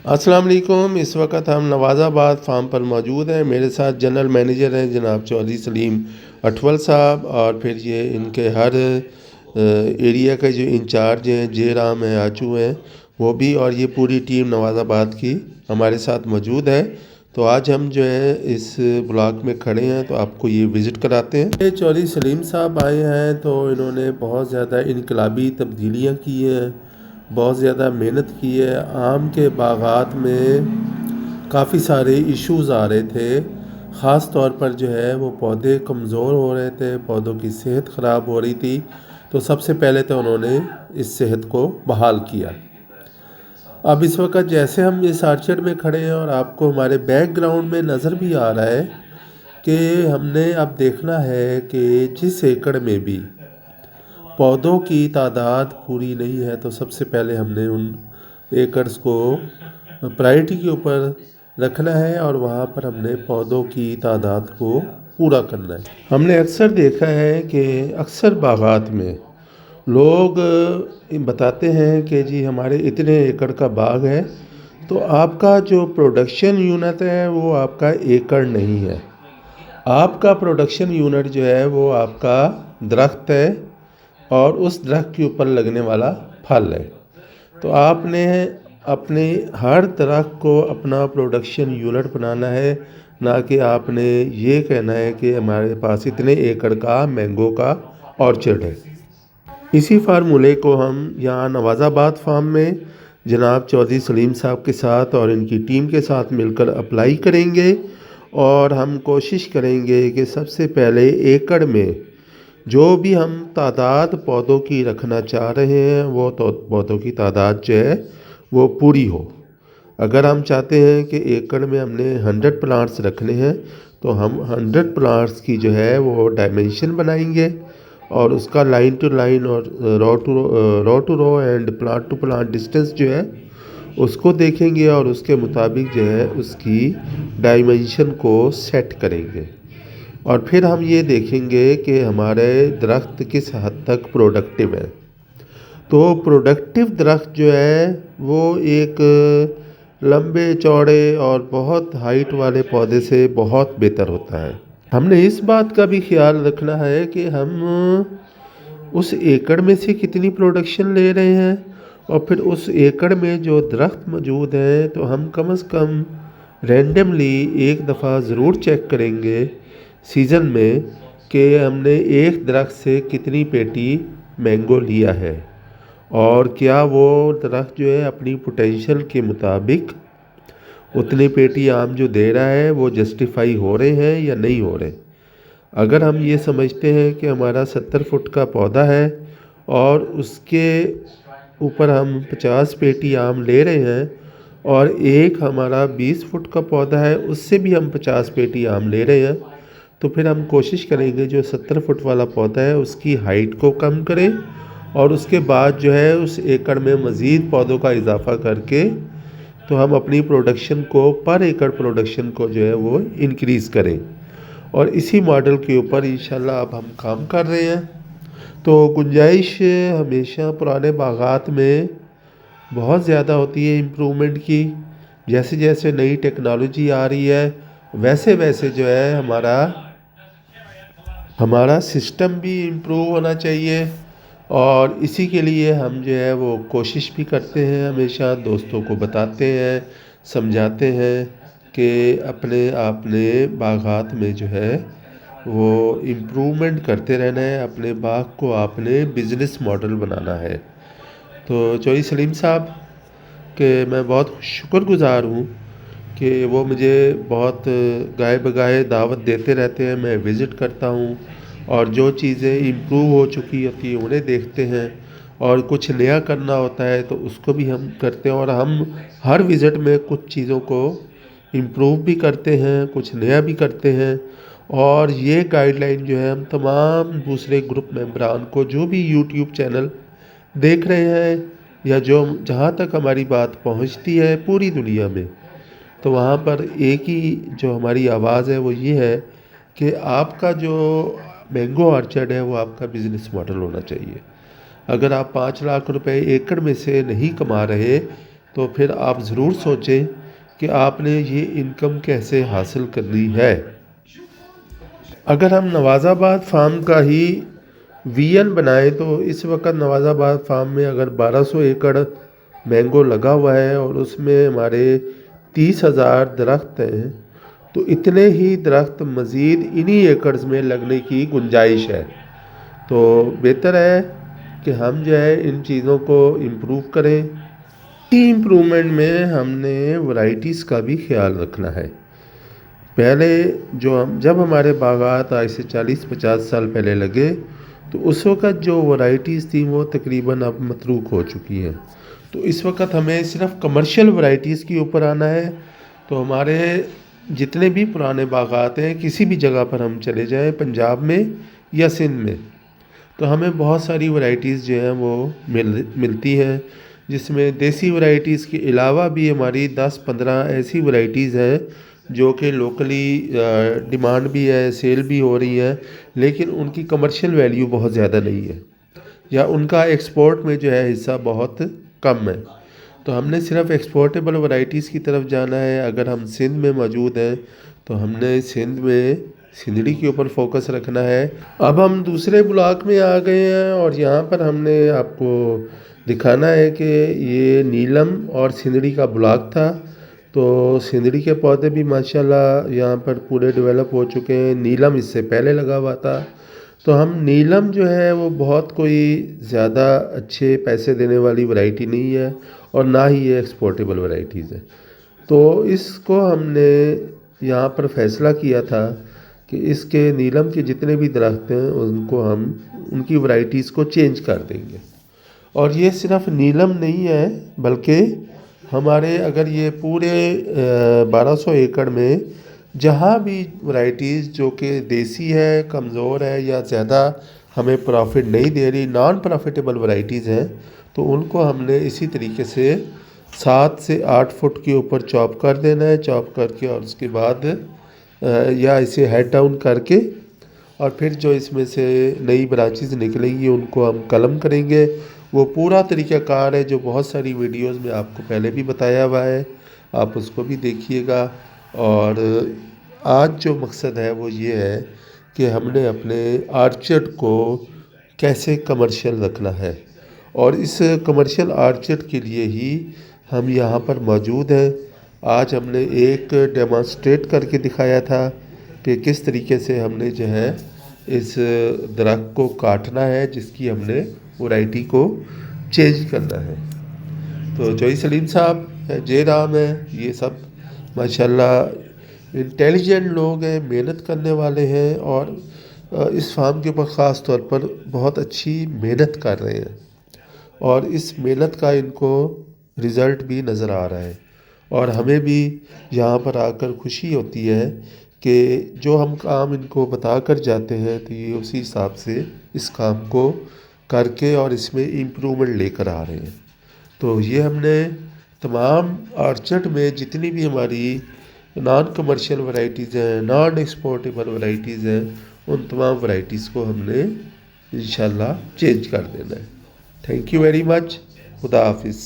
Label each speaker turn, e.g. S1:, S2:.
S1: अस्सलाम वालेकुम। इस वक्त हम नवाज़ाबाद फार्म पर मौजूद हैं। मेरे साथ जनरल मैनेजर हैं जनाब चौधरी सलीम अठवल साहब, और फिर ये इनके हर एरिया के जो इंचार्ज हैं जे राम हैं, आचू हैं, वो भी, और ये पूरी टीम नवाज़ाबाद की हमारे साथ मौजूद है। तो आज हम जो है इस ब्लॉक में खड़े हैं, तो आपको ये विज़िट कराते हैं। ये चौधरी सलीम साहब आए हैं, तो इन्होंने बहुत ज़्यादा इनकलाबी तब्दीलियाँ की हैं, बहुत ज़्यादा मेहनत की है। आम के बागात में काफ़ी सारे इश्यूज़ आ रहे थे, ख़ास तौर पर जो है वो पौधे कमज़ोर हो रहे थे, पौधों की सेहत ख़राब हो रही थी। तो सबसे पहले तो उन्होंने इस सेहत को बहाल किया। अब इस वक्त जैसे हम इस आर्चर्ड में खड़े हैं और आपको हमारे बैकग्राउंड में नज़र भी आ रहा है कि हमने अब देखना है कि जिस एकड़ में भी पौधों की तादाद पूरी नहीं है, तो सबसे पहले हमने उन एकर्स को प्रायोरिटी के ऊपर रखना है और वहाँ पर हमने पौधों की तादाद को पूरा करना है। हमने अक्सर देखा है कि अक्सर बागात में लोग बताते हैं कि जी हमारे इतने एकड़ का बाग है, तो आपका जो प्रोडक्शन यूनिट है वो आपका एकड़ नहीं है। आपका प्रोडक्शन यूनिट जो है वो आपका दरख्त है और उस दरख्त के ऊपर लगने वाला फल है। तो आपने अपने हर दरख्त को अपना प्रोडक्शन यूनिट बनाना है, ना कि आपने ये कहना है कि हमारे पास इतने एकड़ का मैंगो का ऑर्चर्ड है। इसी फार्मूले को हम यहाँ नवाज़ाबाद फार्म में जनाब चौधरी सलीम साहब के साथ और इनकी टीम के साथ मिलकर अप्लाई करेंगे, और हम कोशिश करेंगे कि सबसे पहले एकड़ में जो भी हम तादाद पौधों की रखना चाह रहे हैं वो तो पौधों की तादाद जो है वो पूरी हो। अगर हम चाहते हैं कि एकड़ में हमने 100 प्लांट्स रखने हैं, तो हम 100 प्लांट्स की जो है वो डायमेंशन बनाएंगे और उसका लाइन टू लाइन और row to row and plant to plant distance जो है उसको देखेंगे, और उसके मुताबिक जो है उसकी डायमेंशन को सेट करेंगे। और फिर हम ये देखेंगे कि हमारे दरख्त किस हद तक प्रोडक्टिव है। तो प्रोडक्टिव दरख्त जो है वो एक लंबे चौड़े और बहुत हाइट वाले पौधे से बहुत बेहतर होता है। हमने इस बात का भी ख्याल रखना है कि हम उस एकड़ में से कितनी प्रोडक्शन ले रहे हैं, और फिर उस एकड़ में जो दरख्त मौजूद हैं तो हम कम से कम रैंडमली एक दफ़ा ज़रूर चेक करेंगे सीज़न में कि हमने एक दरख्त से कितनी पेटी मैंगो लिया है, और क्या वो दरख्त जो है अपनी पोटेंशियल के मुताबिक उतनी पेटी आम जो दे रहा है वो जस्टिफाई हो रहे हैं या नहीं हो रहे। अगर हम ये समझते हैं कि हमारा 70 फुट का पौधा है और उसके ऊपर हम 50 पेटी आम ले रहे हैं, और एक हमारा 20 फुट का पौधा है उससे भी हम 50 पेटी आम ले रहे हैं, तो फिर हम कोशिश करेंगे जो 70 फुट वाला पौधा है उसकी हाइट को कम करें, और उसके बाद जो है उस एकड़ में मज़ीद पौधों का इजाफ़ा करके तो हम अपनी प्रोडक्शन को, पर एकड़ प्रोडक्शन को जो है वो इंक्रीज़ करें। और इसी मॉडल के ऊपर इंशाल्लाह अब हम काम कर रहे हैं। तो गुंजाइश हमेशा पुराने बागात में बहुत ज़्यादा होती है इम्प्रूवमेंट की। जैसे जैसे नई टेक्नोलॉजी आ रही है वैसे वैसे जो है हमारा सिस्टम भी इम्प्रूव होना चाहिए, और इसी के लिए हम जो है वो कोशिश भी करते हैं, हमेशा दोस्तों को बताते हैं, समझाते हैं कि अपने बागात में जो है वो इम्प्रूवमेंट करते रहना है, अपने बाग को आपने बिज़नेस मॉडल बनाना है। तो चौधरी सलीम साहब के मैं बहुत शुक्रगुज़ार हूँ कि वो मुझे बहुत गाए बगाए दावत देते रहते हैं। मैं विज़िट करता हूँ और जो चीज़ें इम्प्रूव हो चुकी होती हैं उन्हें देखते हैं, और कुछ नया करना होता है तो उसको भी हम करते हैं, और हम हर विज़िट में कुछ चीज़ों को इम्प्रूव भी करते हैं, कुछ नया भी करते हैं। और ये गाइडलाइन जो है हम तमाम दूसरे ग्रुप मेंबरान को, जो भी यूट्यूब चैनल देख रहे हैं या जो जहाँ तक हमारी बात पहुँचती है पूरी दुनिया में, तो वहाँ पर एक ही जो हमारी आवाज़ है वो ये है कि आपका जो मैंगो ऑर्चर्ड है वो आपका बिज़नेस मॉडल होना चाहिए। अगर आप 5 लाख रुपए एकड़ में से नहीं कमा रहे, تو پھر آپ ضرور سوچیں کہ آپ نے یہ انکم کیسے حاصل کرنی ہے۔ اگر ہم نواز آباد فارم کا ہی وی این بنائیں تو اس وقت نواز آباد فارم میں اگر 1200 ایکڑ مینگو لگا ہوا ہے اور اس میں ہمارے 30,000 درخت ہیں، تو اتنے ہی درخت مزید انہی ایکڑز میں لگنے کی گنجائش ہے۔ تو بہتر ہے کہ ہم جو ہے ان چیزوں کو امپروو کریں۔ امپرومنٹ میں ہم نے ورائٹیز کا بھی خیال رکھنا ہے۔ پہلے جب ہمارے باغات آج سے 40-50 سال پہلے لگے تو اس وقت جو ورائٹیز تھیں وہ تقریباً اب متروک ہو چکی ہیں۔ تو اس وقت ہمیں صرف کمرشل ورائٹیز کے اوپر آنا ہے۔ تو ہمارے جتنے بھی پرانے باغات ہیں، کسی بھی جگہ پر ہم چلے جائیں، پنجاب میں یا سندھ میں، تو ہمیں بہت ساری ورائٹیز جو ہیں وہ ملتی ہیں، جس میں دیسی ورائٹیز کے علاوہ بھی ہماری 10-15 ایسی ورائٹیز ہیں جو کہ لوکلی ڈیمانڈ بھی ہے، سیل بھی ہو رہی ہیں، لیکن ان کی کمرشل ویلیو بہت زیادہ نہیں ہے، یا ان کا ایکسپورٹ میں جو ہے حصہ بہت کم ہے۔ تو ہم نے صرف ایکسپورٹیبل ورائٹیز کی طرف جانا ہے۔ اگر ہم سندھ میں موجود ہیں تو ہم نے سندھ میں سندھڑی کے اوپر فوکس رکھنا ہے۔ اب ہم دوسرے بلاک میں آ گئے ہیں اور یہاں پر ہم نے آپ کو دکھانا ہے کہ یہ نیلم اور سندھڑی کا بلاک تھا۔ تو سندھڑی کے پودے بھی ماشاءاللہ یہاں پر پورے ڈیولپ ہو چکے ہیں، نیلم اس سے پہلے لگا ہوا تھا۔ تو ہم نیلم جو ہے وہ بہت کوئی زیادہ اچھے پیسے دینے والی ورائٹی نہیں ہے، اور نہ ہی یہ ایکسپورٹیبل ورائٹیز ہے۔ تو اس کو ہم نے یہاں پر فیصلہ کیا تھا کہ اس کے نیلم کے جتنے بھی درخت ہیں ان کو ہم ان کی ورائٹیز کو چینج کر دیں گے۔ اور یہ صرف نیلم نہیں ہے، بلکہ ہمارے اگر یہ پورے 1200 ایکڑ میں جہاں بھی ورائٹیز جو کہ دیسی ہے، کمزور ہے یا زیادہ ہمیں پروفٹ نہیں دے رہی، نان پروفیٹیبل ورائٹیز ہیں، تو ان کو ہم نے اسی طریقے سے 7 سے 8 فٹ کے اوپر چاپ کر دینا ہے، چاپ کر کے، اور اس کے بعد یا اسے ہیڈ ڈاؤن کر کے، اور پھر جو اس میں سے نئی برانچز نکلیں گی ان کو ہم قلم کریں گے۔ وہ پورا طریقہ کار ہے جو بہت ساری ویڈیوز میں آپ کو پہلے بھی بتایا ہوا ہے، آپ اس کو بھی دیکھیے گا۔ اور آج جو مقصد ہے وہ یہ ہے کہ ہم نے اپنے آرچڈ کو کیسے کمرشل رکھنا ہے، اور اس کمرشل آرچڈ کے لیے ہی ہم یہاں پر موجود ہیں۔ آج ہم نے ایک ڈیمانسٹریٹ کر کے دکھایا تھا کہ کس طریقے سے ہم نے جو ہے اس درخت کو کاٹنا ہے، جس کی ہم نے ورائٹی کو چینج کرنا ہے۔ تو جوئی سلیم صاحب، جے رام ہے، یہ سب ماشاءاللہ انٹیلیجنٹ لوگ ہیں، محنت کرنے والے ہیں، اور اس فارم کے اوپر خاص طور پر بہت اچھی محنت کر رہے ہیں، اور اس محنت کا ان کو رزلٹ بھی نظر آ رہا ہے۔ اور ہمیں بھی یہاں پر آ کر خوشی ہوتی ہے کہ جو ہم کام ان کو بتا کر جاتے ہیں تو یہ اسی حساب سے اس کام کو کر کے اور اس میں امپرومنٹ لے کر آ رہے ہیں۔ تو یہ ہم نے تمام آرچڈ میں جتنی بھی ہماری نان کمرشل ورائٹیز ہیں، نان ایکسپورٹیبل ورائٹیز ہیں، ان تمام ورائٹیز کو ہم نے انشاءاللہ چینج کر دینا ہے۔ Thank you very much. خدا حافظ۔